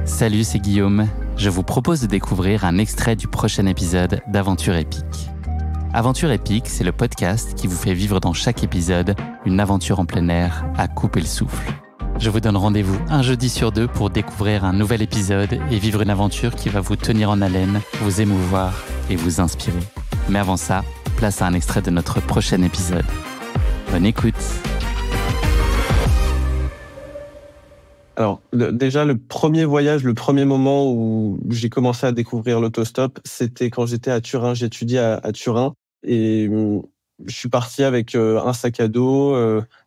Salut, c'est Guillaume. Je vous propose de découvrir un extrait du prochain épisode d'Aventure épique. Aventure épique, c'est le podcast qui vous fait vivre dans chaque épisode une aventure en plein air à couper le souffle. Je vous donne rendez-vous un jeudi sur 2 pour découvrir un nouvel épisode et vivre une aventure qui va vous tenir en haleine, vous émouvoir et vous inspirer. Mais avant ça, place à un extrait de notre prochain épisode. Bonne écoute. Alors, déjà, le premier voyage, le premier moment où j'ai commencé à découvrir l'autostop, c'était quand j'étais à Turin. J'étudiais à Turin et je suis parti avec un sac à dos,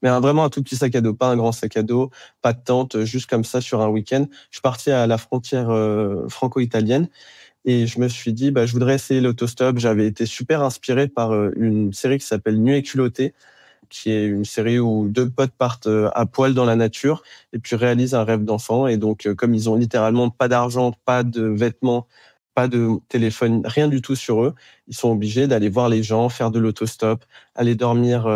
mais vraiment un tout petit sac à dos, pas un grand sac à dos, pas de tente, juste comme ça sur un week-end. Je suis parti à la frontière franco-italienne et je me suis dit, je voudrais essayer l'autostop. J'avais été super inspiré par une série qui s'appelle Nu et culotté, qui est une série où deux potes partent à poil dans la nature et puis réalisent un rêve d'enfant. Et donc, comme ils ont littéralement pas d'argent, pas de vêtements, pas de téléphone, rien du tout sur eux, ils sont obligés d'aller voir les gens, faire de l'autostop, aller dormir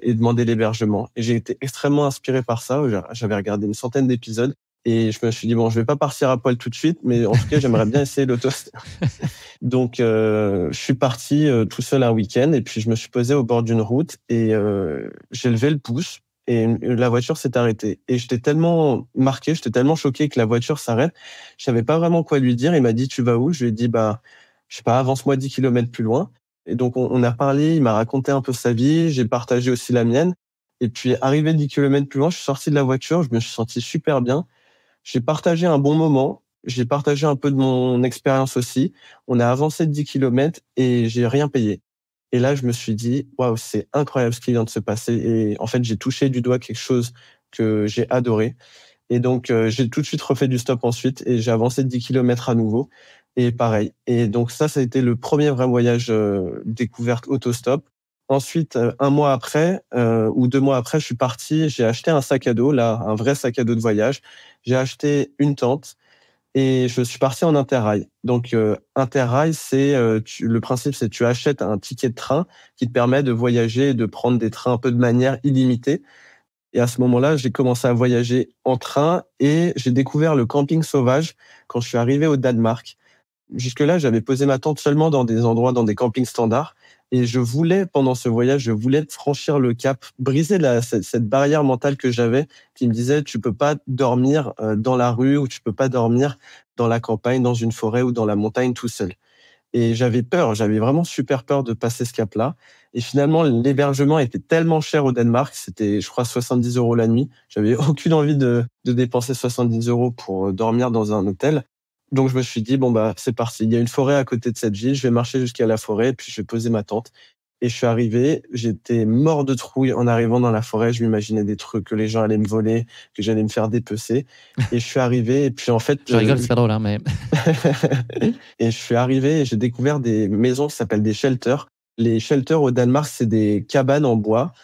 et demander l'hébergement. Et j'ai été extrêmement inspiré par ça. J'avais regardé une centaine d'épisodes et je me suis dit, bon, je vais pas partir à poil tout de suite, mais en tout cas, j'aimerais bien essayer l'autostop. Donc, je suis parti tout seul un week-end et puis je me suis posé au bord d'une route et j'ai levé le pouce et la voiture s'est arrêtée. Et j'étais tellement marqué, j'étais tellement choqué que la voiture s'arrête. Je savais pas vraiment quoi lui dire. Il m'a dit, tu vas où? Je lui ai dit, je sais pas, avance-moi 10 kilomètres plus loin. Et donc, on a parlé, il m'a raconté un peu sa vie, j'ai partagé aussi la mienne. Et puis, arrivé 10 kilomètres plus loin, je suis sorti de la voiture, je me suis senti super bien. J'ai partagé un bon moment. J'ai partagé un peu de mon expérience aussi. On a avancé de 10 kilomètres et j'ai rien payé. Et là, je me suis dit, waouh, c'est incroyable ce qui vient de se passer. Et en fait, j'ai touché du doigt quelque chose que j'ai adoré. Et donc, j'ai tout de suite refait du stop ensuite et j'ai avancé de 10 kilomètres à nouveau. Et pareil. Et donc, ça a été le premier vrai voyage découverte autostop. Ensuite, un mois après ou 2 mois après, je suis parti. J'ai acheté un sac à dos, là, un vrai sac à dos de voyage. J'ai acheté une tente. Et je suis parti en Interrail. Donc, Interrail, c'est le principe, c'est tu achètes un ticket de train qui te permet de voyager et de prendre des trains un peu de manière illimitée. Et à ce moment-là, j'ai commencé à voyager en train et j'ai découvert le camping sauvage quand je suis arrivé au Danemark. Jusque-là, j'avais posé ma tente seulement dans des endroits, dans des campings standards. Et je voulais, pendant ce voyage, je voulais franchir le cap, briser cette barrière mentale que j'avais, qui me disait, tu peux pas dormir dans la rue ou tu peux pas dormir dans la campagne, dans une forêt ou dans la montagne tout seul. Et j'avais peur, j'avais vraiment super peur de passer ce cap-là. Et finalement, l'hébergement était tellement cher au Danemark, c'était, je crois, 70 € la nuit. J'avais aucune envie de dépenser 70 € pour dormir dans un hôtel. Donc, je me suis dit, c'est parti. Il y a une forêt à côté de cette ville. Je vais marcher jusqu'à la forêt, puis je vais poser ma tente. Et je suis arrivé. J'étais mort de trouille en arrivant dans la forêt. Je m'imaginais des trucs que les gens allaient me voler, que j'allais me faire dépecer. Et je suis arrivé. Et puis, en fait. Je rigole, c'est pas drôle, hein, mais. Et je suis arrivé et j'ai découvert des maisons qui s'appellent des shelters. Les shelters au Danemark, c'est des cabanes en bois.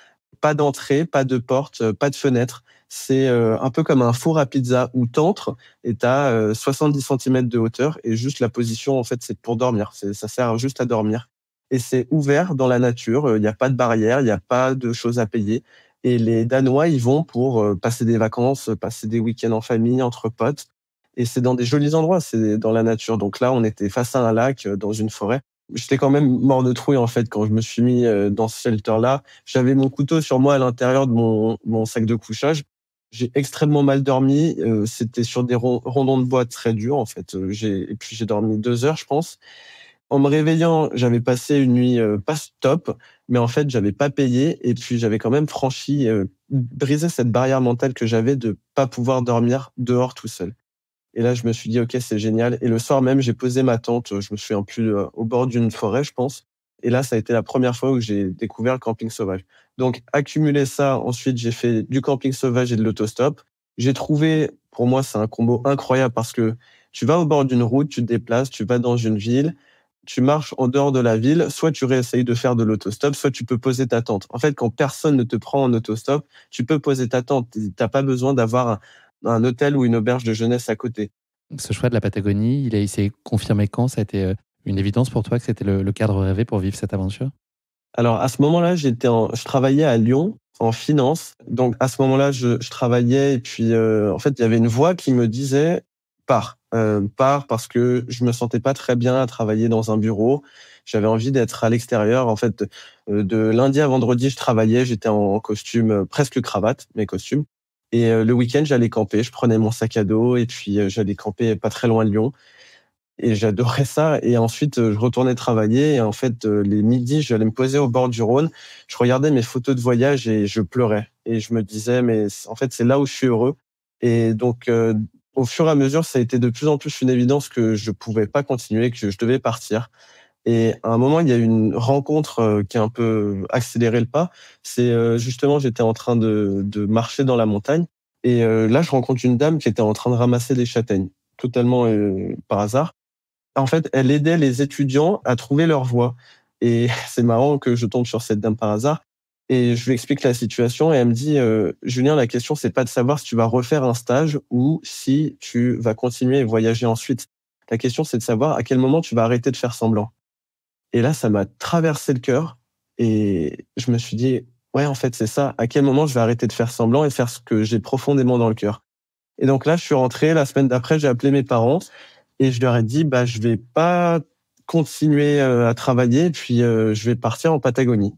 Pas d'entrée, pas de porte, pas de fenêtre. C'est un peu comme un four à pizza où t'entres et t'as 70 centimètres de hauteur et juste la position, en fait, c'est pour dormir. Ça sert juste à dormir. Et c'est ouvert dans la nature. Il n'y a pas de barrière, il n'y a pas de choses à payer. Et les Danois, ils vont pour passer des vacances, passer des week-ends en famille, entre potes. Et c'est dans des jolis endroits, c'est dans la nature. Donc là, on était face à un lac, dans une forêt. J'étais quand même mort de trouille, en fait, quand je me suis mis dans ce shelter-là. J'avais mon couteau sur moi à l'intérieur de mon sac de couchage. J'ai extrêmement mal dormi. C'était sur des rondons de bois très durs, en fait. Et puis j'ai dormi 2 heures, je pense. En me réveillant, j'avais passé une nuit pas top, mais en fait, j'avais pas payé. Et puis j'avais quand même brisé cette barrière mentale que j'avais de pas pouvoir dormir dehors tout seul. Et là, je me suis dit, OK, c'est génial. Et le soir même, j'ai posé ma tente, je me souviens plus, au bord d'une forêt, je pense. Et là, ça a été la première fois où j'ai découvert le camping sauvage. Donc, accumuler ça, ensuite, j'ai fait du camping sauvage et de l'autostop. J'ai trouvé, pour moi, c'est un combo incroyable parce que tu vas au bord d'une route, tu te déplaces, tu vas dans une ville, tu marches en dehors de la ville, soit tu réessayes de faire de l'autostop, soit tu peux poser ta tente. En fait, quand personne ne te prend en autostop, tu peux poser ta tente. T'as pas besoin d'avoir un hôtel ou une auberge de jeunesse à côté. Ce choix de la Patagonie, il s'est confirmé quand? Ça a été une évidence pour toi que c'était le cadre rêvé pour vivre cette aventure? Alors, à ce moment-là, je travaillais à Lyon en finance. Donc, à ce moment-là, je travaillais et puis, en fait, il y avait une voix qui me disait: «Pars». part parce que je me sentais pas très bien à travailler dans un bureau. J'avais envie d'être à l'extérieur. En fait, de lundi à vendredi, je travaillais, j'étais en costume, presque cravate, mais costume. Et le week-end, j'allais camper. Je prenais mon sac à dos et puis, j'allais camper pas très loin de Lyon et j'adorais ça et ensuite, je retournais travailler et en fait, les midis, j'allais me poser au bord du Rhône. Je regardais mes photos de voyage et je pleurais et je me disais: «Mais en fait, c'est là où je suis heureux» et donc au fur et à mesure, ça a été de plus en plus une évidence que je pouvais pas continuer, que je devais partir et à un moment, il y a eu une rencontre, qui a un peu accéléré le pas. C'est, justement, j'étais en train de marcher dans la montagne et là, je rencontre une dame qui était en train de ramasser des châtaignes, totalement, par hasard. En fait, elle aidait les étudiants à trouver leur voie et c'est marrant que je tombe sur cette dame par hasard et je lui explique la situation et elle me dit: «Julien, la question, c'est pas de savoir si tu vas refaire un stage ou si tu vas continuer et voyager ensuite. La question, c'est de savoir à quel moment tu vas arrêter de faire semblant». Et là, ça m'a traversé le cœur et je me suis dit: «Ouais, en fait, c'est ça. À quel moment je vais arrêter de faire semblant et faire ce que j'ai profondément dans le cœur?» Et donc là, je suis rentré. La semaine d'après, j'ai appelé mes parents et je leur ai dit: «Bah, je vais pas continuer, à travailler puis, je vais partir en Patagonie».